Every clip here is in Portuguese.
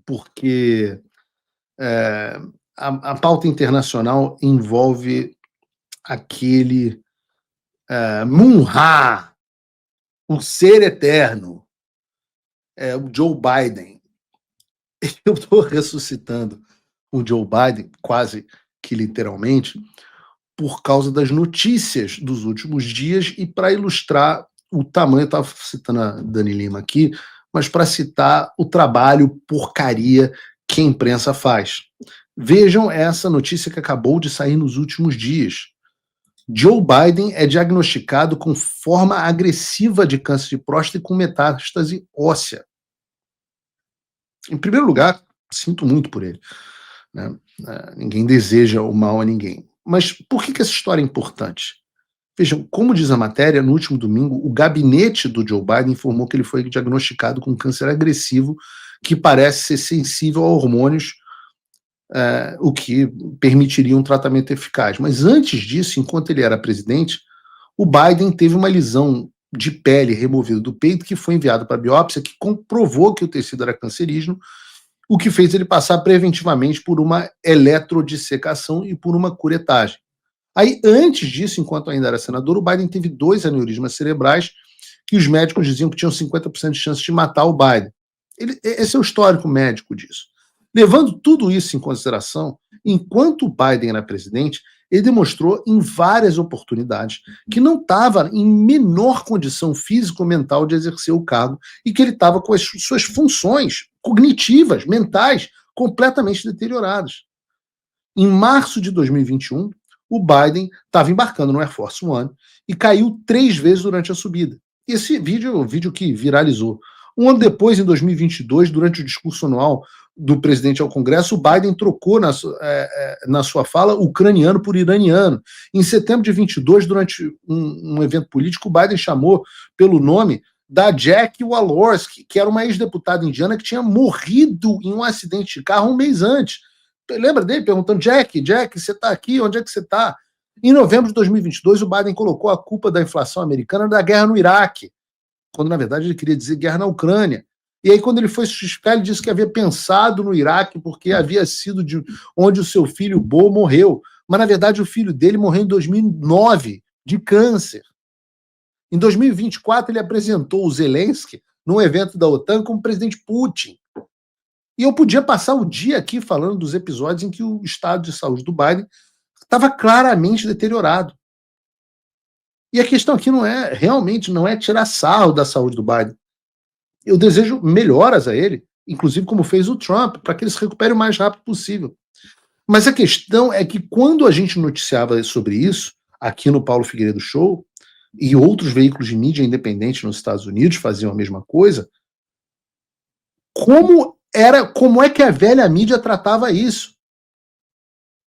porque é, a pauta internacional envolve aquele Munha, o ser eterno, o Joe Biden. Eu estou ressuscitando o Joe Biden, quase que literalmente, por causa das notícias dos últimos dias e para ilustrar o tamanho, eu estava citando a Dani Lima aqui, mas para citar o trabalho porcaria que a imprensa faz. Vejam essa notícia que acabou de sair nos últimos dias. Joe Biden é diagnosticado com forma agressiva de câncer de próstata e com metástase óssea. Em primeiro lugar, sinto muito por ele, né? Ninguém deseja o mal a ninguém. Mas por que essa história é importante? Vejam, como diz a matéria, no último domingo, o gabinete do Joe Biden informou que ele foi diagnosticado com câncer agressivo que parece ser sensível a hormônios, o que permitiria um tratamento eficaz. Mas antes disso, enquanto ele era presidente, o Biden teve uma lesão de pele removida do peito que foi enviada para biópsia, que comprovou que o tecido era cancerígeno, o que fez ele passar preventivamente por uma eletrodissecação e por uma curetagem. Aí, antes disso, enquanto ainda era senador, o Biden teve 2 aneurismas cerebrais que os médicos diziam que tinham 50% de chance de matar o Biden. Esse é o histórico médico disso. Levando tudo isso em consideração, enquanto o Biden era presidente, ele demonstrou em várias oportunidades que não estava em menor condição físico-mental de exercer o cargo e que ele estava com as suas funções cognitivas, mentais, completamente deterioradas. Em março de 2021, o Biden estava embarcando no Air Force One e caiu 3 vezes durante a subida. Esse vídeo é o vídeo que viralizou. Um ano depois, em 2022, durante o discurso anual do presidente ao Congresso, o Biden trocou na sua fala ucraniano por iraniano. Em setembro de 22, durante um evento político, o Biden chamou pelo nome da Jack Walorski, que era uma ex-deputada indiana que tinha morrido em um acidente de carro um mês antes. Lembra dele perguntando, Jack, você está aqui? Onde é que você está? Em novembro de 2022, o Biden colocou a culpa da inflação americana da guerra no Iraque, quando na verdade ele queria dizer guerra na Ucrânia. E aí quando ele foi se justificar, ele disse que havia pensado no Iraque porque havia sido de onde o seu filho Bo morreu. Mas na verdade o filho dele morreu em 2009 de câncer. Em 2024 ele apresentou o Zelensky num evento da OTAN como presidente Putin. E eu podia passar o dia aqui falando dos episódios em que o estado de saúde do Biden estava claramente deteriorado. E a questão aqui realmente não é tirar sarro da saúde do Biden. Eu desejo melhoras a ele, inclusive como fez o Trump, para que ele se recupere o mais rápido possível. Mas a questão é que quando a gente noticiava sobre isso, aqui no Paulo Figueiredo Show, e outros veículos de mídia independente nos Estados Unidos faziam a mesma coisa, como é que a velha mídia tratava isso?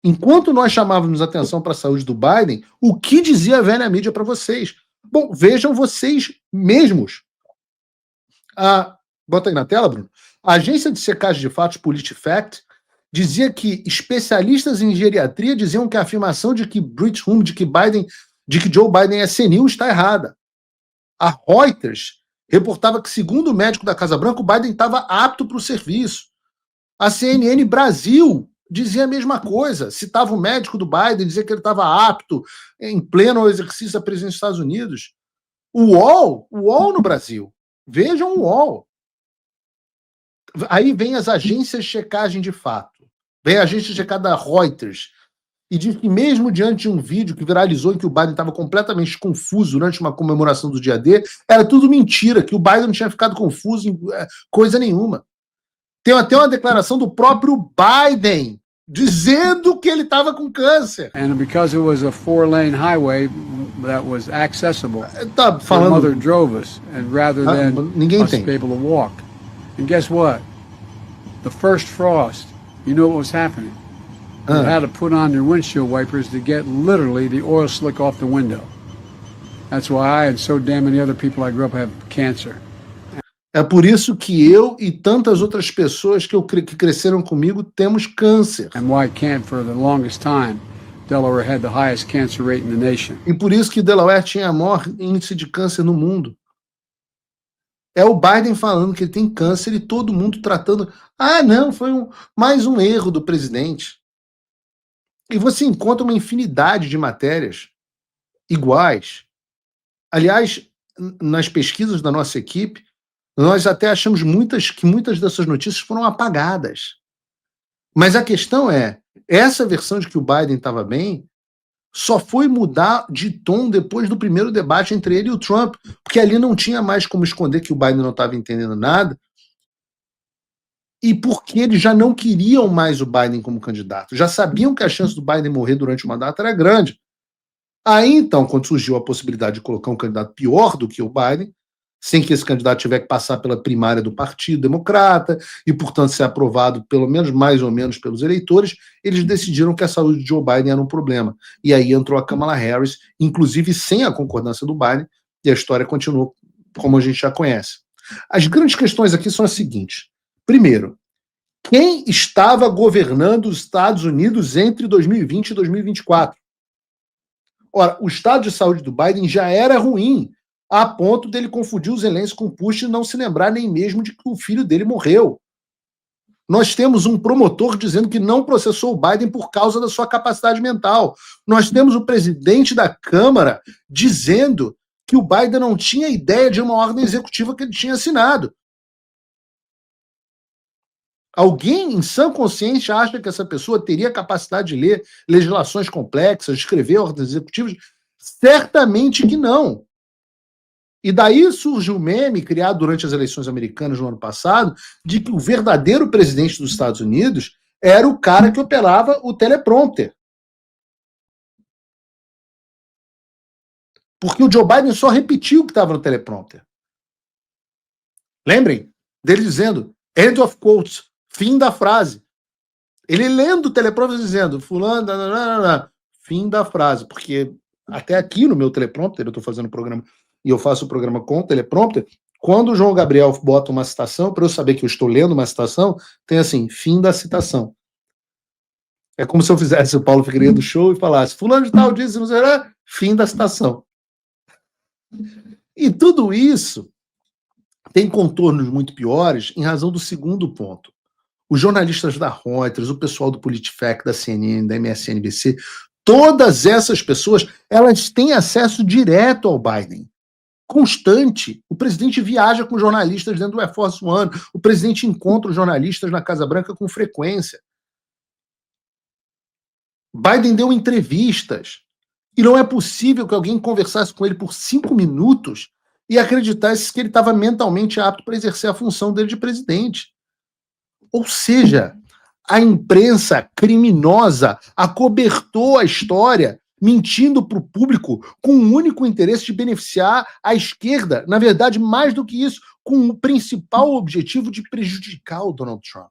Enquanto nós chamávamos atenção para a saúde do Biden, o que dizia a velha mídia para vocês? Bom, vejam vocês mesmos. Bota aí na tela, Bruno. A agência de secagem de fatos PolitiFact dizia que especialistas em geriatria diziam que a afirmação de que Joe Biden é senil está errada. A Reuters reportava que, segundo o médico da Casa Branca, o Biden estava apto para o serviço. A CNN Brasil dizia a mesma coisa, citava o médico do Biden, dizia que ele estava apto, em pleno exercício da presidência dos Estados Unidos. O UOL no Brasil. Vejam o UOL. Aí vem as agências de checagem de fato. Vem a agência de checagem da Reuters. E diz que mesmo diante de um vídeo que viralizou em que o Biden estava completamente confuso durante uma comemoração do dia D, era tudo mentira, que o Biden não tinha ficado confuso em coisa nenhuma. Tem até uma declaração do próprio Biden dizendo que ele estava com câncer. And because it was a 4-lane highway that was accessible, tá falando... my mother drove us, and rather than us be able to walk. And guess what? The first frost, you know what was happening? You had to put on your windshield wipers to get literally the oil slick off the window. That's why I and so damn many other people I grew up have cancer. É por isso que eu e tantas outras pessoas que cresceram comigo temos câncer. And why for the longest time Delaware had the highest cancer rate in the nation. E por isso que Delaware tinha o maior índice de câncer no mundo. É o Biden falando que ele tem câncer e todo mundo tratando. Ah, não, foi mais um erro do presidente. E você encontra uma infinidade de matérias iguais. Aliás, nas pesquisas da nossa equipe, nós até achamos que muitas dessas notícias foram apagadas. Mas a questão é, essa versão de que o Biden estava bem só foi mudar de tom depois do primeiro debate entre ele e o Trump, porque ali não tinha mais como esconder que o Biden não estava entendendo nada, e porque eles já não queriam mais o Biden como candidato. Já sabiam que a chance do Biden morrer durante o mandato era grande. Aí, então, quando surgiu a possibilidade de colocar um candidato pior do que o Biden, sem que esse candidato tivesse que passar pela primária do Partido Democrata e, portanto, ser aprovado pelo menos, mais ou menos, pelos eleitores, eles decidiram que a saúde de Joe Biden era um problema. E aí entrou a Kamala Harris, inclusive sem a concordância do Biden, e a história continuou como a gente já conhece. As grandes questões aqui são as seguintes. Primeiro, quem estava governando os Estados Unidos entre 2020 e 2024? Ora, o estado de saúde do Biden já era ruim, a ponto dele confundir o Zelensky com o Putin e não se lembrar nem mesmo de que o filho dele morreu. Nós temos um promotor dizendo que não processou o Biden por causa da sua capacidade mental. Nós temos o presidente da Câmara dizendo que o Biden não tinha ideia de uma ordem executiva que ele tinha assinado. Alguém em sã consciência acha que essa pessoa teria capacidade de ler legislações complexas, de escrever ordens executivas? Certamente que não. E daí surge um meme criado durante as eleições americanas no ano passado de que o verdadeiro presidente dos Estados Unidos era o cara que operava o teleprompter. Porque o Joe Biden só repetiu o que estava no teleprompter. Lembrem dele dizendo end of quotes, fim da frase. Ele lendo o teleprompter dizendo fulano, fim da frase. Porque até aqui no meu teleprompter, eu estou fazendo o programa e eu faço o programa com o teleprompter, quando o João Gabriel bota uma citação, para eu saber que eu estou lendo uma citação, tem assim, fim da citação. É como se eu fizesse o Paulo Figueiredo show e falasse, fulano de tal disse, fim da citação. E tudo isso tem contornos muito piores em razão do segundo ponto. Os jornalistas da Reuters, o pessoal do PolitiFact, da CNN, da MSNBC, todas essas pessoas, elas têm acesso direto ao Biden. Constante. O presidente viaja com jornalistas dentro do Air Force One. O presidente encontra os jornalistas na Casa Branca com frequência. Biden deu entrevistas. E não é possível que alguém conversasse com ele por 5 minutos e acreditasse que ele estava mentalmente apto para exercer a função dele de presidente. Ou seja, a imprensa criminosa acobertou a história mentindo para o público com o único interesse de beneficiar a esquerda. Na verdade, mais do que isso, com o principal objetivo de prejudicar o Donald Trump.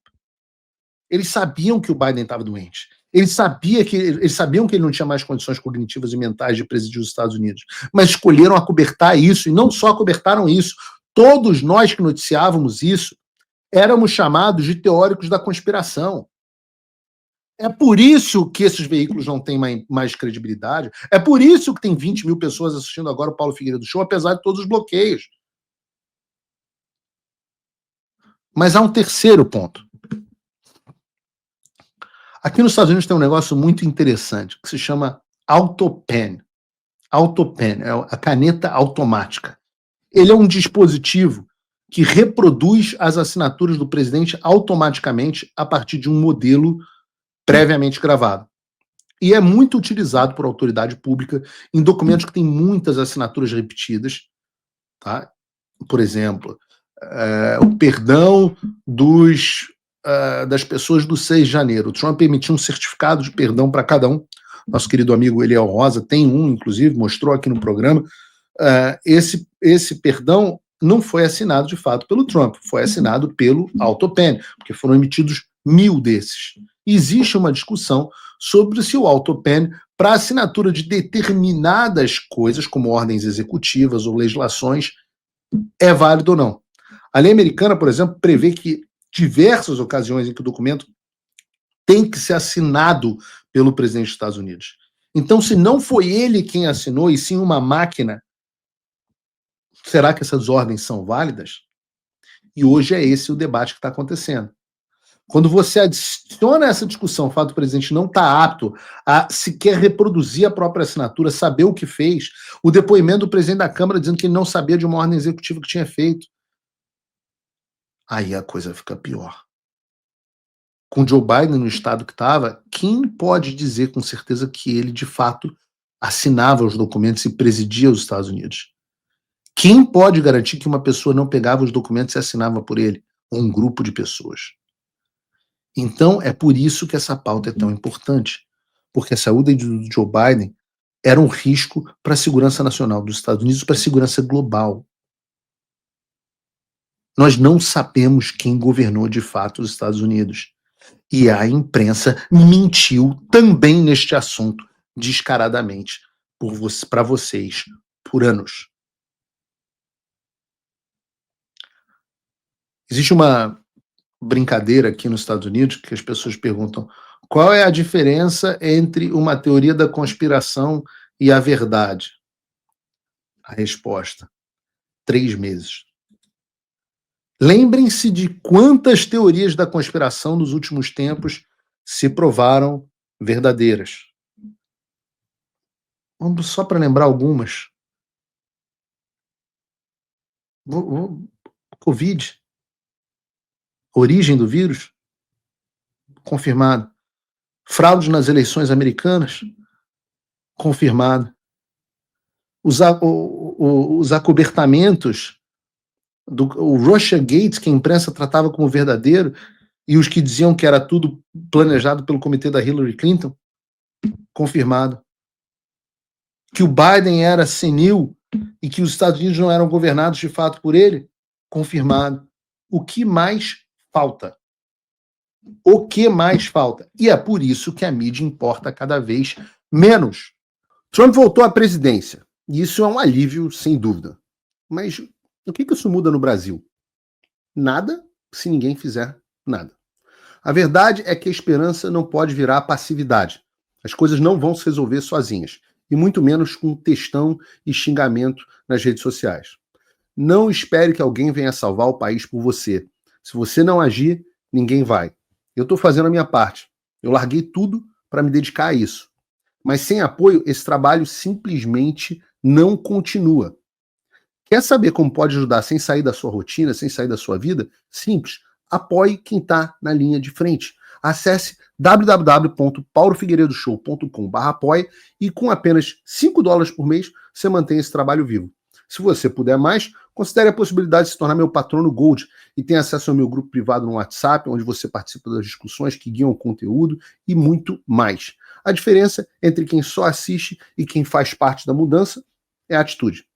Eles sabiam que o Biden estava doente. Eles sabiam que ele não tinha mais condições cognitivas e mentais de presidir os Estados Unidos. Mas escolheram acobertar isso, e não só acobertaram isso. Todos nós que noticiávamos isso éramos chamados de teóricos da conspiração. É por isso que esses veículos não têm mais credibilidade. É por isso que tem 20 mil pessoas assistindo agora o Paulo Figueiredo Show, apesar de todos os bloqueios. Mas há um terceiro ponto. Aqui nos Estados Unidos tem um negócio muito interessante, que se chama AutoPen. AutoPen é a caneta automática. Ele é um dispositivo que reproduz as assinaturas do presidente automaticamente a partir de um modelo previamente gravado. E é muito utilizado por autoridade pública em documentos que têm muitas assinaturas repetidas. Tá? Por exemplo, o perdão das pessoas do 6 de janeiro. O Trump emitiu um certificado de perdão para cada um. Nosso querido amigo Eliel Rosa tem um, inclusive, mostrou aqui no programa. Esse perdão não foi assinado, de fato, pelo Trump. Foi assinado pelo AutoPen, porque foram emitidos 1000 desses. Existe uma discussão sobre se o AutoPen, para assinatura de determinadas coisas, como ordens executivas ou legislações, é válido ou não. A lei americana, por exemplo, prevê que diversas ocasiões em que o documento tem que ser assinado pelo presidente dos Estados Unidos. Então, se não foi ele quem assinou, e sim uma máquina, será que essas ordens são válidas? E hoje é esse o debate que está acontecendo. Quando você adiciona essa discussão, o fato do presidente não estar apto a sequer reproduzir a própria assinatura, saber o que fez, o depoimento do presidente da Câmara dizendo que ele não sabia de uma ordem executiva que tinha feito, aí a coisa fica pior. Com Joe Biden no estado que estava, quem pode dizer com certeza que ele, de fato, assinava os documentos e presidia os Estados Unidos? Quem pode garantir que uma pessoa não pegava os documentos e assinava por ele? Ou um grupo de pessoas? Então, é por isso que essa pauta é tão importante, porque a saúde do Joe Biden era um risco para a segurança nacional dos Estados Unidos, para a segurança global. Nós não sabemos quem governou de fato os Estados Unidos. E a imprensa mentiu também neste assunto, descaradamente, para vocês, por anos. Existe uma brincadeira aqui nos Estados Unidos que as pessoas perguntam: qual é a diferença entre uma teoria da conspiração e a verdade? A resposta: 3 meses. Lembrem-se de quantas teorias da conspiração nos últimos tempos se provaram verdadeiras. Vamos só para lembrar algumas. Covid. Origem do vírus? Confirmado. Fraude nas eleições americanas? Confirmado. Os acobertamentos, o Russiagate, que a imprensa tratava como verdadeiro, e os que diziam que era tudo planejado pelo comitê da Hillary Clinton? Confirmado. Que o Biden era senil e que os Estados Unidos não eram governados de fato por ele? Confirmado. O que mais falta? O que mais falta? E é por isso que a mídia importa cada vez menos. Trump voltou à presidência. E isso é um alívio, sem dúvida. Mas o que isso muda no Brasil? Nada, se ninguém fizer nada. A verdade é que a esperança não pode virar passividade. As coisas não vão se resolver sozinhas. E muito menos com textão e xingamento nas redes sociais. Não espere que alguém venha salvar o país por você. Se você não agir, ninguém vai. Eu estou fazendo a minha parte. Eu larguei tudo para me dedicar a isso. Mas sem apoio, esse trabalho simplesmente não continua. Quer saber como pode ajudar sem sair da sua rotina, sem sair da sua vida? Simples. Apoie quem está na linha de frente. Acesse www.paulofigueiredoshow.com/apoie e com apenas $5 por mês você mantém esse trabalho vivo. Se você puder mais, considere a possibilidade de se tornar meu patrono Gold e tenha acesso ao meu grupo privado no WhatsApp, onde você participa das discussões que guiam o conteúdo e muito mais. A diferença entre quem só assiste e quem faz parte da mudança é a atitude.